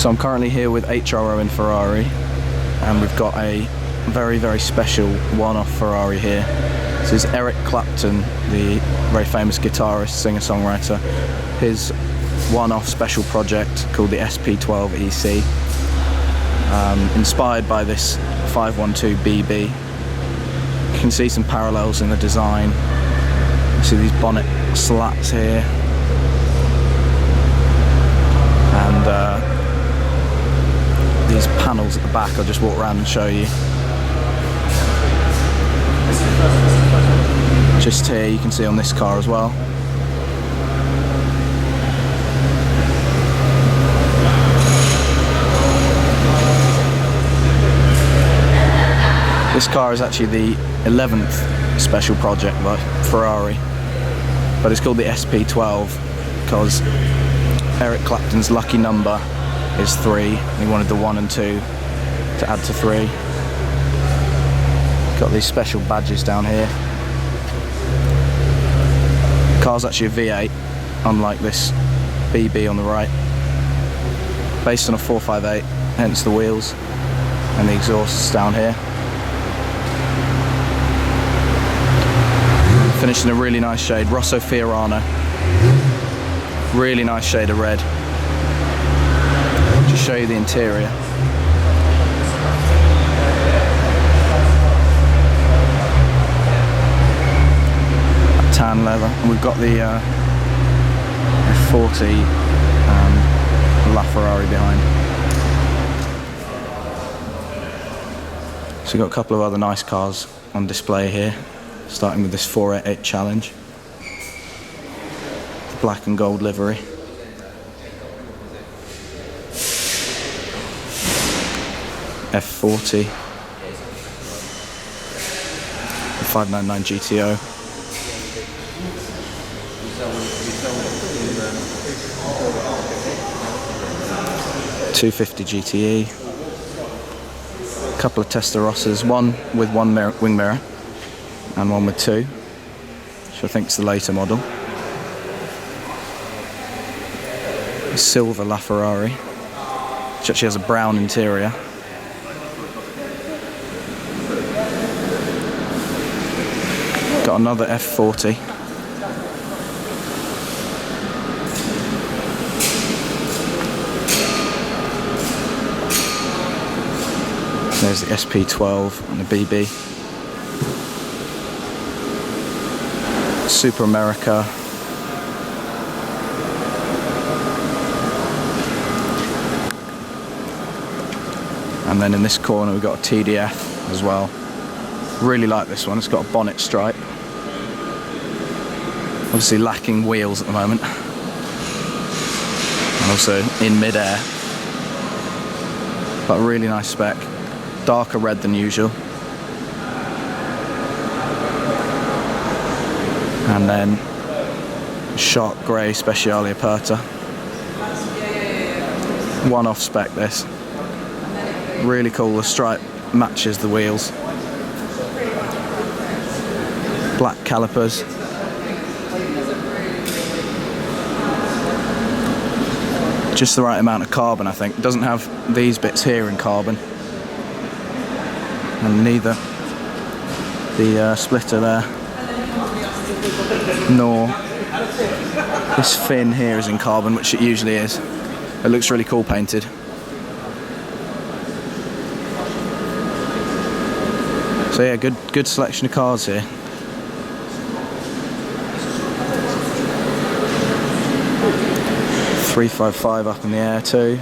So I'm currently here with HR Owen Ferrari, and we've got a very, very special one-off Ferrari here. This is Eric Clapton, the very famous guitarist, singer-songwriter. His one-off special project called the SP12 EC, inspired by this 512 BB. You can see some parallels in the design. You see these bonnet slats here, and these panels at the back. I'll just walk around and show you. Just here you can see on this car as well. This car is actually the 11th special project by Ferrari, but it's called the SP12 because Eric Clapton's lucky number is 3. He wanted the 1 and 2 to add to 3. Got these special badges down here. The car's actually a V8, unlike this BB on the right. Based on a 458, hence the wheels and the exhausts down here. Finished in a really nice shade, Rosso Fiorano. Really nice shade of red. Just show you the interior. Tan leather, and we've got the F12 LaFerrari behind. So we've got a couple of other nice cars on display here, starting with this 488 Challenge, the black and gold livery. F40, the 599 GTO, .250 GTE, a couple of Testarosas, one with one wing mirror and one with 2, which I think is the later model. A silver LaFerrari, which actually has a brown interior. Got another F40. There's the SP12 and the BB. Super America. And then in this corner we've got a TDF as well. Really like this one, it's got a bonnet stripe. Obviously lacking wheels at the moment. And also in mid-air. But really nice spec. Darker red than usual. And then sharp grey Speciale Aperta. One-off spec this. Really cool, the stripe matches the wheels. Black calipers. Just the right amount of carbon, I think. It doesn't have these bits here in carbon. And neither the splitter there, nor this fin here is in carbon, which it usually is. It looks really cool painted. So yeah, good selection of cars here. .355 up in the air too.